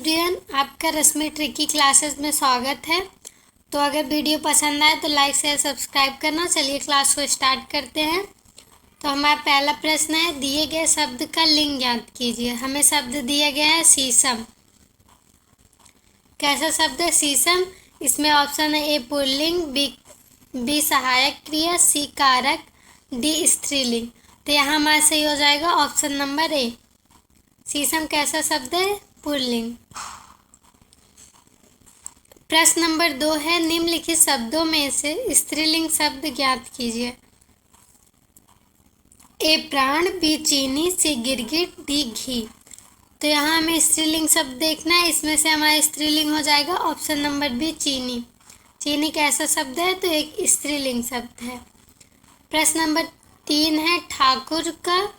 Everyone, आपका रश्मि tricky classes में स्वागत है। तो अगर वीडियो पसंद आए तो लाइक शेयर सब्सक्राइब करना। चलिए क्लास को स्टार्ट करते हैं। तो हमारा पहला प्रश्न है, दिए गए शब्द का लिंग ज्ञात कीजिए। हमें शब्द दिया गया है शीशम। कैसा शब्द है शीशम? इसमें ऑप्शन है ए पुल्लिंग, बी सहायक क्रिया, सी कारक, डी स्त्रीलिंग। तो यहाँ हमारा सही हो जाएगा ऑप्शन नंबर ए। शीशम कैसा शब्द है? पुल्लिंग। प्रश्न नंबर 2 है, निम्नलिखित शब्दों में से स्त्रीलिंग शब्द ज्ञात कीजिए। ए प्राण, बी चीनी, सी गिरगिट, डी घी। तो यहाँ हमें स्त्रीलिंग शब्द देखना है। इसमें से हमारा स्त्रीलिंग हो जाएगा ऑप्शन नंबर बी चीनी। चीनी कैसा शब्द है? तो एक स्त्रीलिंग शब्द है। प्रश्न नंबर 3 है, ठाकुर का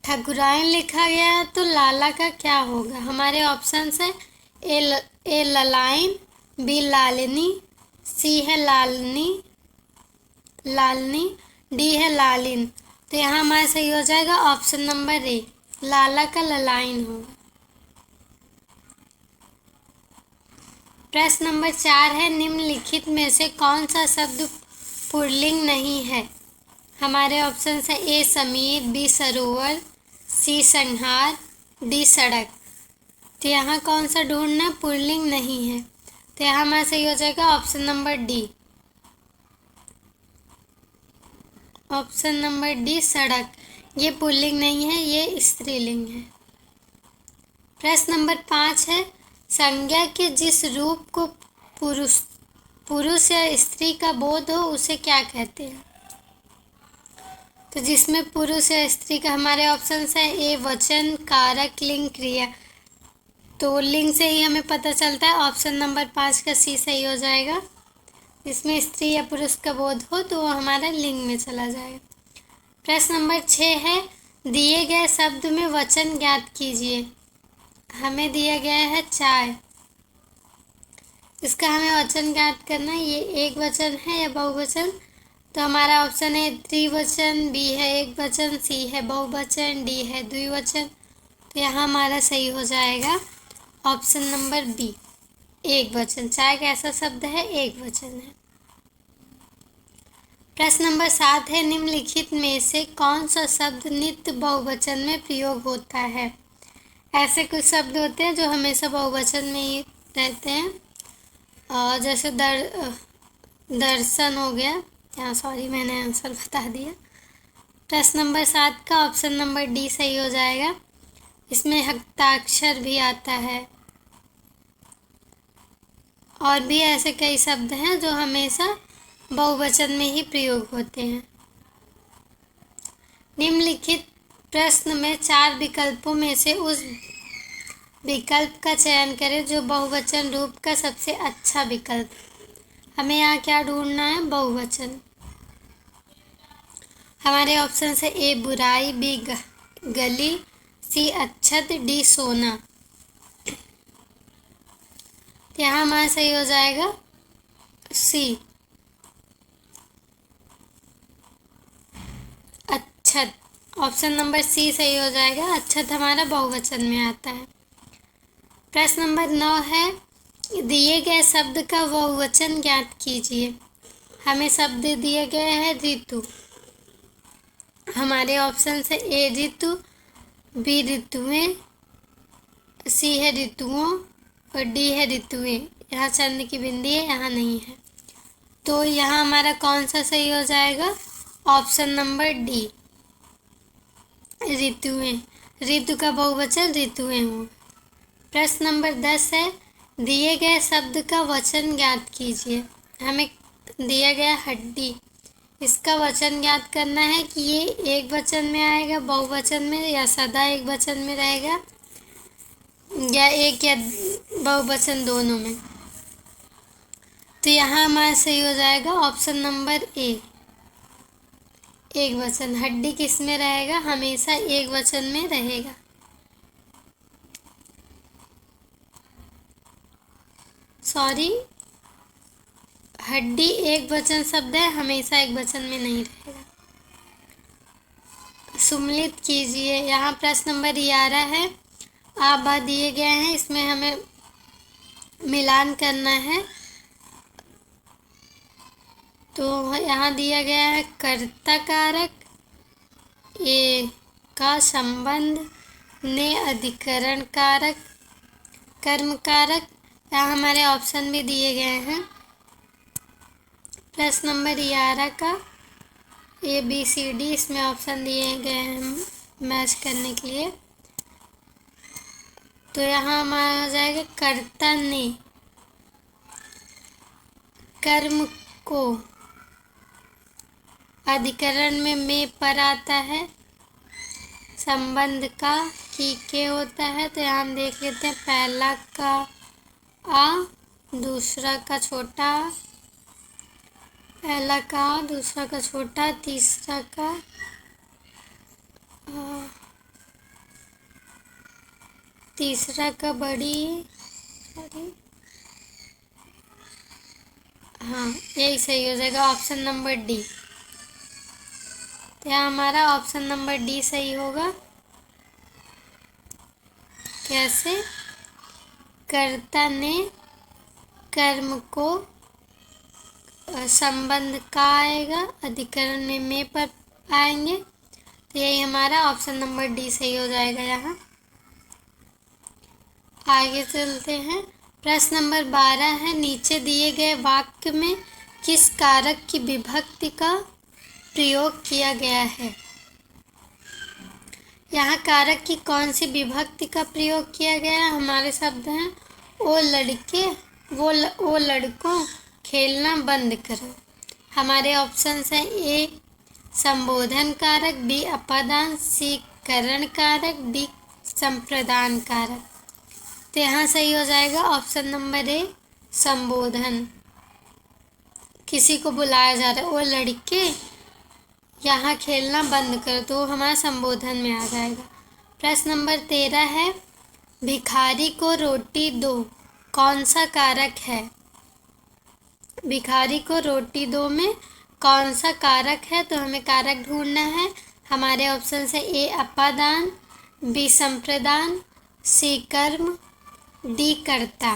ठकुराइन लिखा गया है तो लाला का क्या होगा? हमारे ऑप्शन है ए ललाइन, बी लालिनी, सी है लालनी, डी है लालिन। तो यहाँ हमारा सही हो जाएगा ऑप्शन नंबर ए, लाला का ललाइन होगा। प्रश्न नंबर 4 है, निम्नलिखित में से कौन सा शब्द पुल्लिंग नहीं है? हमारे ऑप्शन है ए समीर, बी सरोवर, सी संहार, डी सड़क। तो यहाँ कौन सा ढूंढना? पुल्लिंग नहीं है। तो यहाँ हमारा सही हो जाएगा option number D. Option number D सड़क। ये पुल्लिंग नहीं है, ये स्त्रीलिंग है। प्रश्न नंबर 5 है, संज्ञा के जिस रूप को पुरुष या स्त्री का बोध हो उसे क्या कहते हैं? तो जिसमें पुरुष या स्त्री का हमारे ऑप्शन है ए वचन, कारक, लिंग, क्रिया। तो लिंग से ही हमें पता चलता है ऑप्शन नंबर 5 का सी सही हो जाएगा। इसमें स्त्री या पुरुष का बोध हो तो वो हमारा लिंग में चला जाएगा। प्रश्न नंबर 6 है, दिए गए शब्द में वचन ज्ञात कीजिए। हमें दिया गया है चाय। इसका हमें वचन ज्ञात करना है। ये एक वचन है या बहुवचन? तो हमारा ऑप्शन है त्रिवचन, बी है एक वचन, सी है बहुवचन, डी है द्विवचन। तो यहाँ हमारा सही हो जाएगा ऑप्शन नंबर बी, एक वचन। चाय कैसा शब्द है? एक वचन है। प्रश्न नंबर 7 है, निम्नलिखित में से कौन सा शब्द नित्य बहुवचन में प्रयोग होता है? ऐसे कुछ शब्द होते हैं जो हमेशा बहुवचन में ही रहते हैं, और जैसे दर्शन हो गया। यहाँ सॉरी, मैंने आंसर बता दिया। प्रश्न नंबर 7 का ऑप्शन नंबर डी सही हो जाएगा। इसमें हस्ताक्षर भी आता है, और भी ऐसे कई शब्द हैं जो हमेशा बहुवचन में ही प्रयोग होते हैं। निम्नलिखित प्रश्न में 4 विकल्पों में से उस विकल्प का चयन करें जो बहुवचन रूप का सबसे अच्छा विकल्प। हमें यहाँ क्या ढूंढना है? बहुवचन। हमारे ऑप्शन से ए बुराई, बी गली, सी अच्छत, डी सोना। यहाँ हमारा सही हो जाएगा सी, अच्छत। ऑप्शन नंबर सी सही हो जाएगा। अच्छत हमारा बहुवचन में आता है। प्रश्न नंबर 9 है, दिए गए शब्द का बहुवचन ज्ञात कीजिए। हमें शब्द दिए गए हैं ऋतु। हमारे ऑप्शन से ए ऋतु, बी ऋतुएं, सी है ऋतुओं, और डी है ऋतुएं। यहाँ चंद्र की बिंदी है, यहाँ नहीं है। तो यहाँ हमारा कौन सा सही हो जाएगा? ऑप्शन नंबर डी, ऋतुएं। ऋतु का बहुवचन ऋतुएं होगा। प्रश्न नंबर 10 है, दिए गए शब्द का वचन ज्ञात कीजिए। हमें दिया गया हड्डी। इसका वचन ज्ञात करना है कि ये एक वचन में आएगा, बहुवचन में, या सदा एक वचन में रहेगा, या एक या बहुवचन दोनों में। तो यहाँ हमारा सही हो जाएगा ऑप्शन नंबर ए, एक वचन। हड्डी किस में रहेगा? हमेशा एक वचन में रहेगा। सॉरी, हड्डी एक वचन शब्द है, हमेशा एक वचन में नहीं रहेगा। सम्मिलित कीजिए। यहाँ प्रश्न नंबर 11 है, आ बा दिए गए हैं, इसमें हमें मिलान करना है। तो यहाँ दिया गया है कर्ता कारक, ए का संबंध, ने अधिकरण कारक, कर्म कारक। यहाँ हमारे ऑप्शन भी दिए गए हैं। प्रश्न नंबर 11 का ABCD इसमें ऑप्शन दिए गए हैं मैच करने के लिए। तो यहाँ हमारा आ जाएगा कर्ता ने कर्म को, अधिकरण में पर आता है, संबंध का की के होता है। तो यहाँ हम देख लेते हैं, पहला का आ, दूसरा का छोटा, पहला का आ, दूसरा का छोटा, तीसरा का तीसरा का बड़ी, हाँ यही सही हो जाएगा, ऑप्शन नंबर डी। तो यहाँ हमारा ऑप्शन नंबर डी सही होगा। कैसे? कर्ता ने कर्म को, संबंध का आएगा, अधिकरण में पर आएंगे। तो यही हमारा ऑप्शन नंबर डी सही हो जाएगा। यहाँ आगे चलते हैं। प्रश्न नंबर 12 है, नीचे दिए गए वाक्य में किस कारक की विभक्ति का प्रयोग किया गया है? यहाँ कारक की कौन सी विभक्ति का प्रयोग किया गया है? हमारे शब्द हैं, ओ लड़के, ओ लड़कों, खेलना बंद करो। हमारे ऑप्शन हैं, ए संबोधन कारक, बी अपादान, सी करण कारक, डी संप्रदान कारक। तो यहाँ सही हो जाएगा ऑप्शन नंबर ए संबोधन। किसी को बुलाया जा रहा है, ओ लड़के यहाँ खेलना बंद करो, तो हमारा संबोधन में आ जाएगा। प्रश्न नंबर 13 है, भिखारी को रोटी दो, कौन सा कारक है? भिखारी को रोटी दो में कौन सा कारक है? तो हमें कारक ढूंढना है। हमारे ऑप्शन से ए अपादान, बी संप्रदान, सी कर्म, डी कर्ता।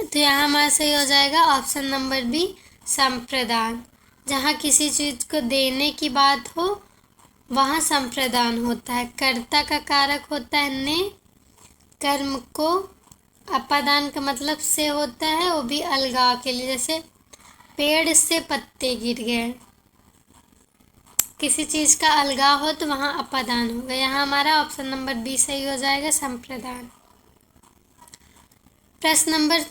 तो यहाँ हमारा सही हो जाएगा ऑप्शन नंबर बी संप्रदान। जहाँ किसी चीज़ को देने की बात हो वहाँ संप्रदान होता है। कर्ता का कारक होता है ने, कर्म को अपादान का मतलब से होता है, वो भी अलगाव के लिए, जैसे पेड़ से पत्ते गिर गए, किसी चीज़ का अलगाव हो तो वहाँ अपादान होगा। यहाँ हमारा ऑप्शन नंबर बी सही हो जाएगा संप्रदान। प्रश्न नंबर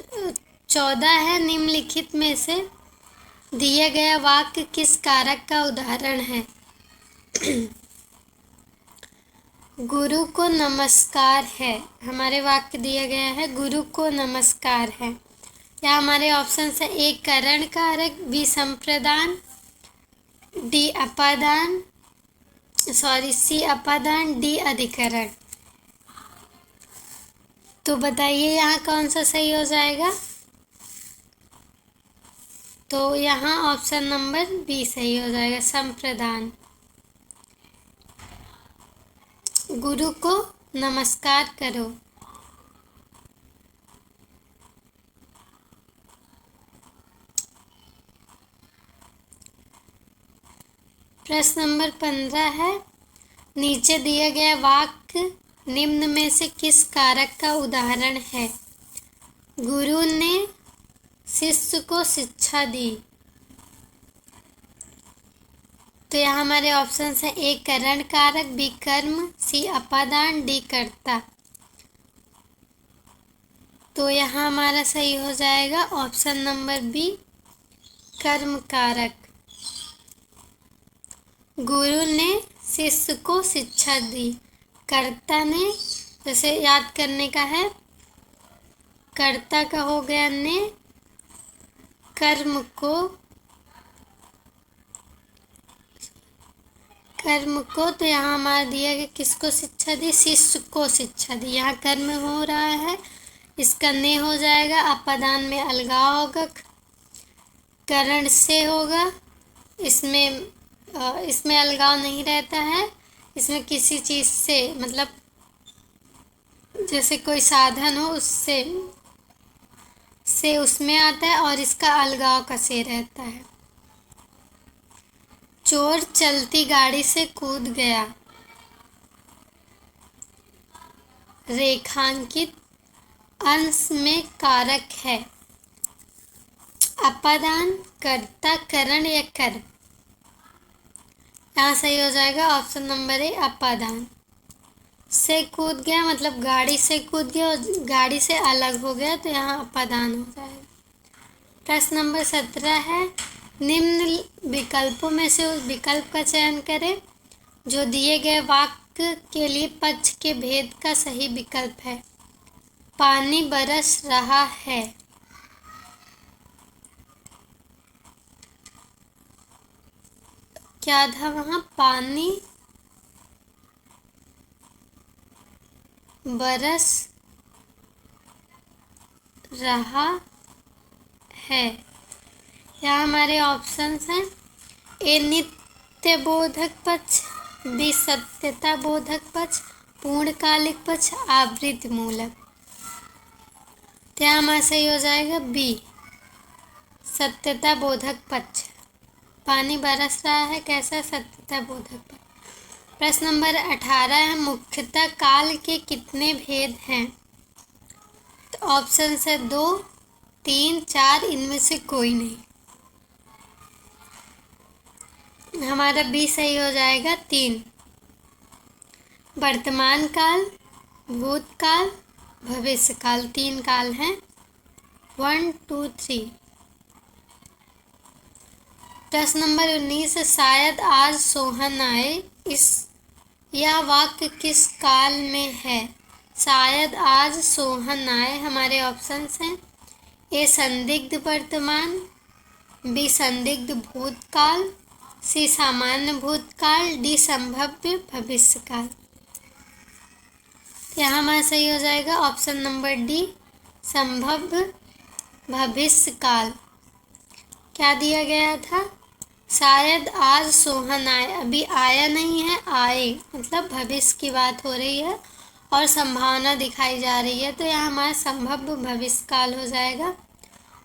14 है, निम्नलिखित में से दिया गया वाक्य किस कारक का उदाहरण है? गुरु को नमस्कार है। हमारे वाक्य दिया गया है, गुरु को नमस्कार है। या हमारे ऑप्शन है, ए करण कारक, बी संप्रदान, डी अपादान, सी अपादान, डी अधिकरण। तो बताइए यहाँ कौन सा सही हो जाएगा? तो यहाँ ऑप्शन नंबर बी सही हो जाएगा संप्रदान। गुरु को नमस्कार करो। प्रश्न नंबर 15 है, नीचे दिया गया वाक्य निम्न में से किस कारक का उदाहरण है? गुरु ने शिष्य को शिक्षा दी। तो यहाँ हमारे ऑप्शन हैं, ए करण कारक, बी कर्म, सी अपादान, डी कर्ता। तो यहाँ हमारा सही हो जाएगा ऑप्शन नंबर बी कर्म कारक। गुरु ने शिष्य को शिक्षा दी। कर्ता ने, जैसे याद करने का है, कर्ता का हो गया ने, कर्म को तो यहाँ हमारा दिया गया किसको शिक्षा दी? शिष्य को शिक्षा दी। यहाँ कर्म हो रहा है, इसका ने हो जाएगा, अपादान में अलगाव होगा, करण से होगा, इसमें अलगाव नहीं रहता है, इसमें किसी चीज़ से मतलब जैसे कोई साधन हो उससे उसमें आता है और इसका अलगाव का से रहता है। चोर चलती गाड़ी से कूद गया। रेखांकित अंश में कारक है। अपादान कर्ता करण या कर्म। यहाँ सही हो जाएगा ऑप्शन नंबर ए अपादान। से कूद गया मतलब गाड़ी से कूद गया और गाड़ी से अलग हो गया तो यहाँ अपादान हो जाएगा। प्रश्न नंबर 17 है, निम्न विकल्पों में से उस विकल्प का चयन करें जो दिए गए वाक्य के लिए पक्ष के भेद का सही विकल्प है। पानी बरस रहा है। क्या था वहाँ? पानी बरस रहा है। यहाँ हमारे ऑप्शंस हैं ए नित्य बोधक पक्ष, बी सत्यता बोधक पक्ष, पूर्णकालिक पक्ष, आवृत्ति मूलक। तो यहाँ हमारा सही हो जाएगा बी सत्यता बोधक पक्ष। पानी बरस रहा है कैसा? सत्यता बोधक पक्ष। प्रश्न नंबर 18 है, मुख्यतः काल के कितने भेद हैं? तो ऑप्शन है 2, 3, 4, इनमें से कोई नहीं। हमारा बी सही हो जाएगा 3। वर्तमान काल, भूतकाल, भविष्य काल, 3 काल हैं। 1, 2, 3। प्रश्न नंबर 19 है, शायद आज सोहन आए। यह वाक्य किस काल में है? शायद आज सोहन आए। हमारे ऑप्शंस हैं ए संदिग्ध वर्तमान, बी संदिग्ध भूतकाल, सी सामान्य भूतकाल, डी संभाव्य भविष्यकाल। यहाँ हमारा सही हो जाएगा ऑप्शन नंबर डी संभाव्य भविष्यकाल। क्या दिया गया था? शायद आज सोहन आए। अभी आया नहीं है, आए मतलब भविष्य की बात हो रही है और संभावना दिखाई जा रही है तो यहाँ हमारा संभाव्य भविष्यकाल हो जाएगा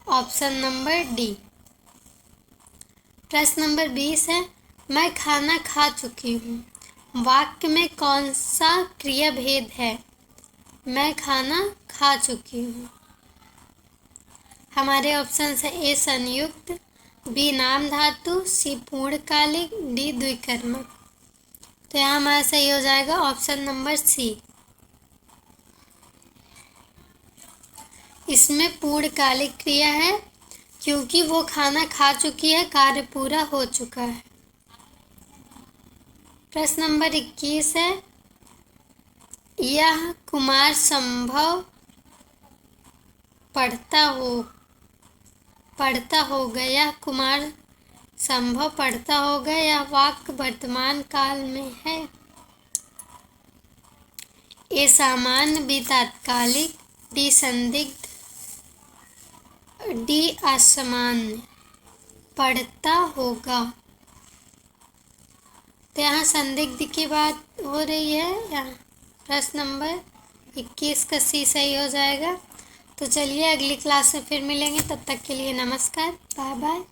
ऑप्शन नंबर डी। प्रश्न नंबर 20 है, मैं खाना खा चुकी हूँ। वाक्य में कौन सा क्रिया भेद है? मैं खाना खा चुकी हूँ। हमारे ऑप्शन है ए संयुक्त, बी नाम धातु, सी पूर्णकालिक, डी द्विकर्मक। तो यहाँ हमारा सही हो जाएगा ऑप्शन नंबर सी। इसमें पूर्णकालिक क्रिया है क्योंकि वो खाना खा चुकी है, कार्य पूरा हो चुका है। प्रश्न नंबर 21 है, यह कुमार संभव पढ़ता होगा। यह कुमार संभव पढ़ता होगा। यह वाक्य वर्तमान काल में है। ए सामान्य, बी तात्कालिक, डी संदिग्ध, डी असामान्य। पढ़ता होगा तो यहाँ संदिग्ध की बात हो रही है। यहाँ प्रश्न नंबर 21 का सी सही हो जाएगा। तो चलिए अगली क्लास में फिर मिलेंगे, तब तक के लिए नमस्कार, बाय बाय।